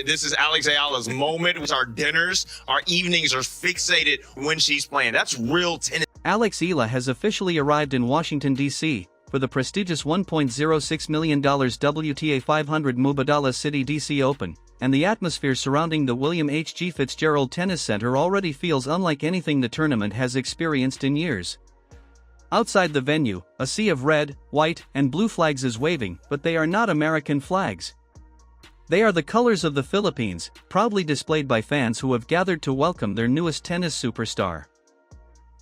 This is Alex Eala's moment. With our dinners, our evenings are fixated when she's playing. That's real tennis. Alex Eala has officially arrived in Washington, D.C., for the prestigious $1.06 million WTA 500 Mubadala City D.C. Open, and the atmosphere surrounding the William H. G. Fitzgerald Tennis Center already feels unlike anything the tournament has experienced in years. Outside the venue, a sea of red, white, and blue flags is waving, but they are not American flags. They are the colors of the Philippines, proudly displayed by fans who have gathered to welcome their newest tennis superstar.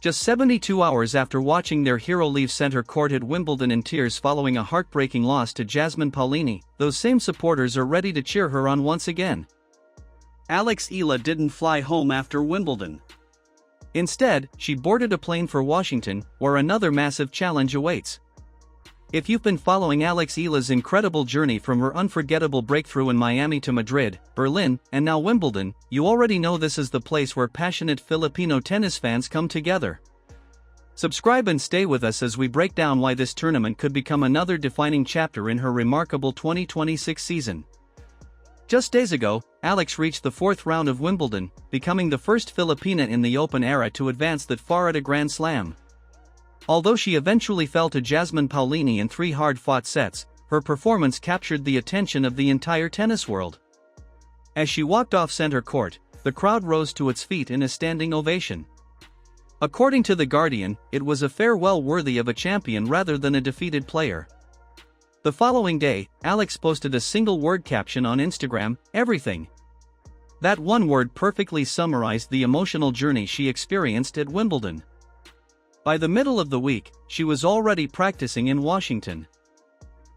Just 72 hours after watching their hero leave center court at Wimbledon in tears following a heartbreaking loss to Jasmine Paolini, those same supporters are ready to cheer her on once again. Alex Eala didn't fly home after Wimbledon. Instead, she boarded a plane for Washington, where another massive challenge awaits. If you've been following Alex Eala's incredible journey from her unforgettable breakthrough in Miami to Madrid, Berlin, and now Wimbledon, you already know this is the place where passionate Filipino tennis fans come together. Subscribe and stay with us as we break down why this tournament could become another defining chapter in her remarkable 2026 season. Just days ago, Alex reached the fourth round of Wimbledon, becoming the first Filipina in the Open era to advance that far at a Grand Slam. Although she eventually fell to Jasmine Paolini in 3 hard-fought sets, her performance captured the attention of the entire tennis world. As she walked off center court, the crowd rose to its feet in a standing ovation. According to The Guardian, it was a farewell worthy of a champion rather than a defeated player. The following day, Alex posted a single-word caption on Instagram: "Everything." That one word perfectly summarized the emotional journey she experienced at Wimbledon. By the middle of the week, she was already practicing in Washington.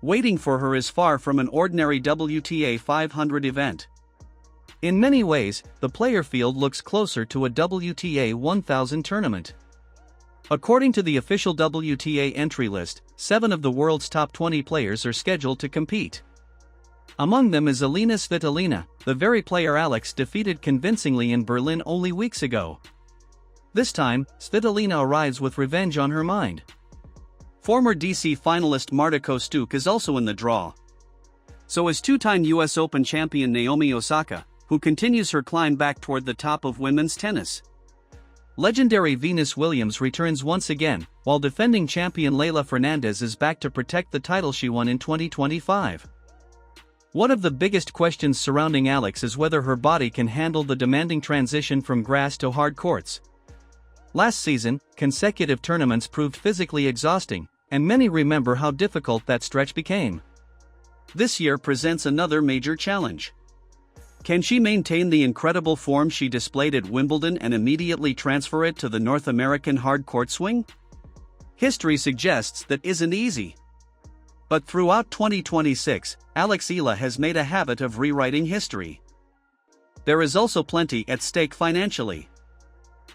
Waiting for her is far from an ordinary WTA 500 event. In many ways, the player field looks closer to a WTA 1000 tournament. According to the official WTA entry list, 7 of the world's top 20 players are scheduled to compete. Among them is Elina Svitolina, the very player Alex defeated convincingly in Berlin only weeks ago. This time, Svitolina arrives with revenge on her mind. Former DC finalist Marta Kostyuk is also in the draw. So is 2-time US Open champion Naomi Osaka, who continues her climb back toward the top of women's tennis. Legendary Venus Williams returns once again, while defending champion Leylah Fernandez is back to protect the title she won in 2025. One of the biggest questions surrounding Alex is whether her body can handle the demanding transition from grass to hard courts. Last season, consecutive tournaments proved physically exhausting, and many remember how difficult that stretch became. This year presents another major challenge. Can she maintain the incredible form she displayed at Wimbledon and immediately transfer it to the North American hard court swing? History suggests that isn't easy. But throughout 2026, Alex Eala has made a habit of rewriting history. There is also plenty at stake financially.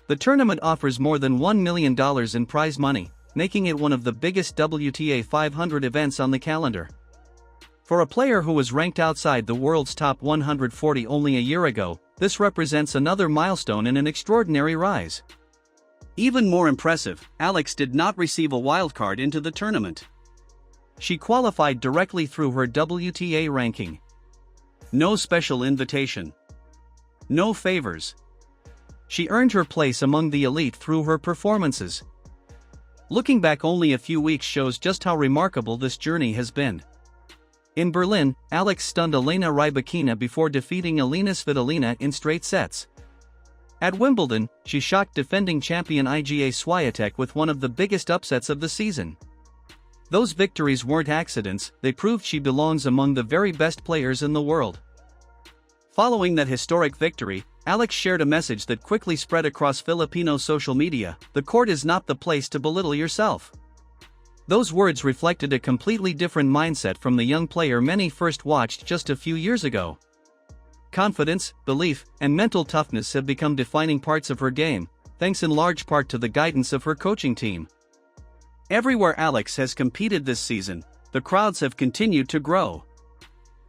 The tournament offers more than $1 million in prize money, making it one of the biggest WTA 500 events on the calendar. For a player who was ranked outside the world's top 140 only a year ago, this represents another milestone in an extraordinary rise. Even more impressive, Alex did not receive a wildcard into the tournament. She qualified directly through her WTA ranking. No special invitation. No favors. She earned her place among the elite through her performances. Looking back only a few weeks shows just how remarkable this journey has been. In Berlin, Alex stunned Elena Rybakina before defeating Elina Svitolina in straight sets. At Wimbledon, she shocked defending champion Iga Swiatek with one of the biggest upsets of the season. Those victories weren't accidents, they proved she belongs among the very best players in the world. Following that historic victory, Alex shared a message that quickly spread across Filipino social media: "The court is not the place to belittle yourself." Those words reflected a completely different mindset from the young player many first watched just a few years ago. Confidence, belief, and mental toughness have become defining parts of her game, thanks in large part to the guidance of her coaching team. Everywhere Alex has competed this season, the crowds have continued to grow.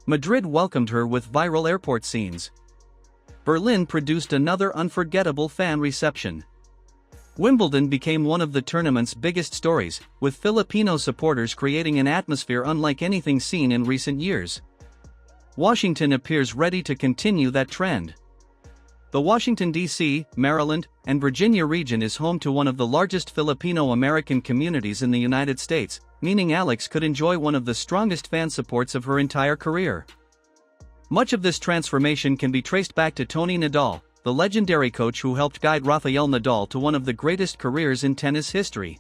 Madrid welcomed her with viral airport scenes. Berlin produced another unforgettable fan reception. Wimbledon became one of the tournament's biggest stories, with Filipino supporters creating an atmosphere unlike anything seen in recent years. Washington appears ready to continue that trend. The Washington, D.C., Maryland, and Virginia region is home to one of the largest Filipino-American communities in the United States, meaning Alex could enjoy one of the strongest fan supports of her entire career. Much of this transformation can be traced back to Tony Nadal, the legendary coach who helped guide Rafael Nadal to one of the greatest careers in tennis history.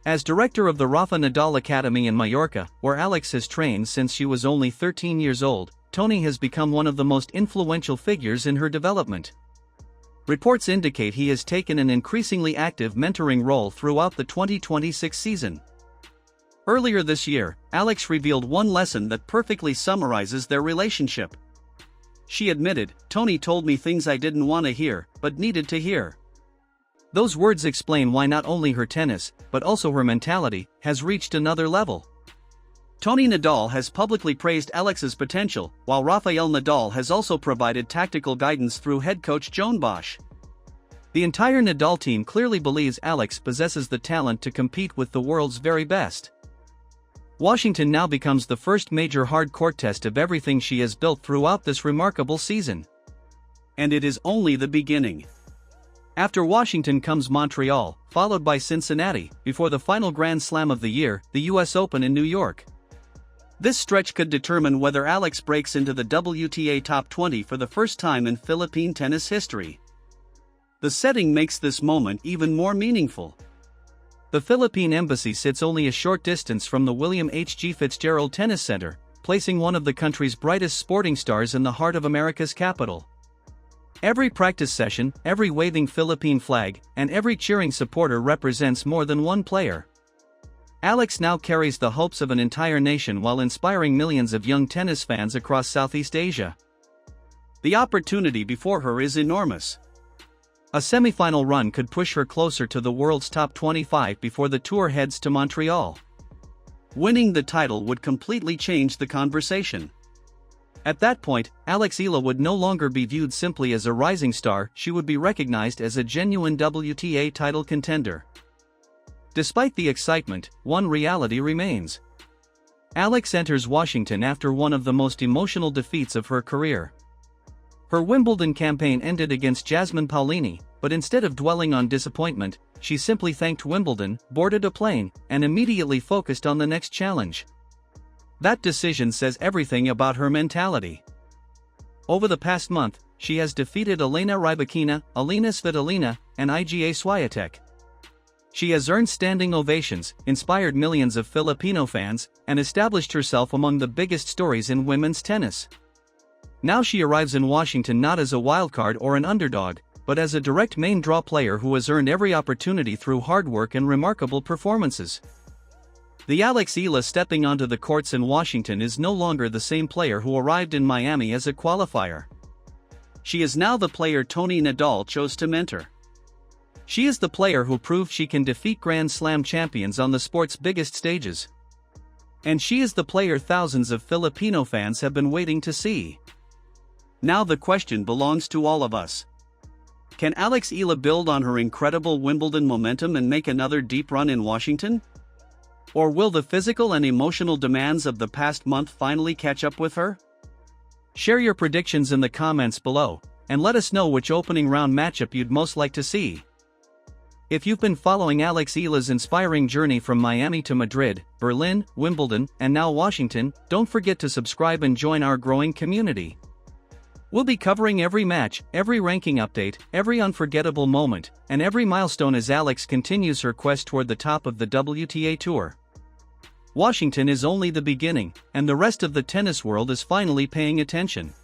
As director of the Rafa Nadal Academy in Mallorca, where Alex has trained since she was only 13 years old, Tony has become one of the most influential figures in her development. Reports indicate he has taken an increasingly active mentoring role throughout the 2026 season. Earlier this year, Alex revealed one lesson that perfectly summarizes their relationship. She admitted, "Tony told me things I didn't want to hear, but needed to hear." Those words explain why not only her tennis, but also her mentality, has reached another level. Tony Nadal has publicly praised Alex's potential, while Rafael Nadal has also provided tactical guidance through head coach Joan Bosch. The entire Nadal team clearly believes Alex possesses the talent to compete with the world's very best. Washington now becomes the first major hard court test of everything she has built throughout this remarkable season. And it is only the beginning. After Washington comes Montreal, followed by Cincinnati, before the final Grand Slam of the year, the US Open in New York. This stretch could determine whether Alex breaks into the WTA Top 20 for the first time in Philippine tennis history. The setting makes this moment even more meaningful. The Philippine Embassy sits only a short distance from the William H.G. Fitzgerald Tennis Center, placing one of the country's brightest sporting stars in the heart of America's capital. Every practice session, every waving Philippine flag, and every cheering supporter represents more than one player. Alex now carries the hopes of an entire nation while inspiring millions of young tennis fans across Southeast Asia. The opportunity before her is enormous. A semifinal run could push her closer to the world's top 25 before the tour heads to Montreal. Winning the title would completely change the conversation. At that point, Eala would no longer be viewed simply as a rising star, she would be recognized as a genuine WTA title contender. Despite the excitement, one reality remains. Alex enters Washington after one of the most emotional defeats of her career. Her Wimbledon campaign ended against Jasmine Paolini, but instead of dwelling on disappointment, she simply thanked Wimbledon, boarded a plane, and immediately focused on the next challenge. That decision says everything about her mentality. Over the past month, she has defeated Elena Rybakina, Alina Svitolina, and Iga Swiatek. She has earned standing ovations, inspired millions of Filipino fans, and established herself among the biggest stories in women's tennis. Now she arrives in Washington not as a wildcard or an underdog, but as a direct main draw player who has earned every opportunity through hard work and remarkable performances. The Eala stepping onto the courts in Washington is no longer the same player who arrived in Miami as a qualifier. She is now the player Tony Nadal chose to mentor. She is the player who proved she can defeat Grand Slam champions on the sport's biggest stages. And she is the player thousands of Filipino fans have been waiting to see. Now the question belongs to all of us. Can Eala build on her incredible Wimbledon momentum and make another deep run in Washington? Or will the physical and emotional demands of the past month finally catch up with her? Share your predictions in the comments below, and let us know which opening round matchup you'd most like to see. If you've been following Eala's inspiring journey from Miami to Madrid, Berlin, Wimbledon, and now Washington, don't forget to subscribe and join our growing community. We'll be covering every match, every ranking update, every unforgettable moment, and every milestone as Alex continues her quest toward the top of the WTA Tour. Washington is only the beginning, and the rest of the tennis world is finally paying attention.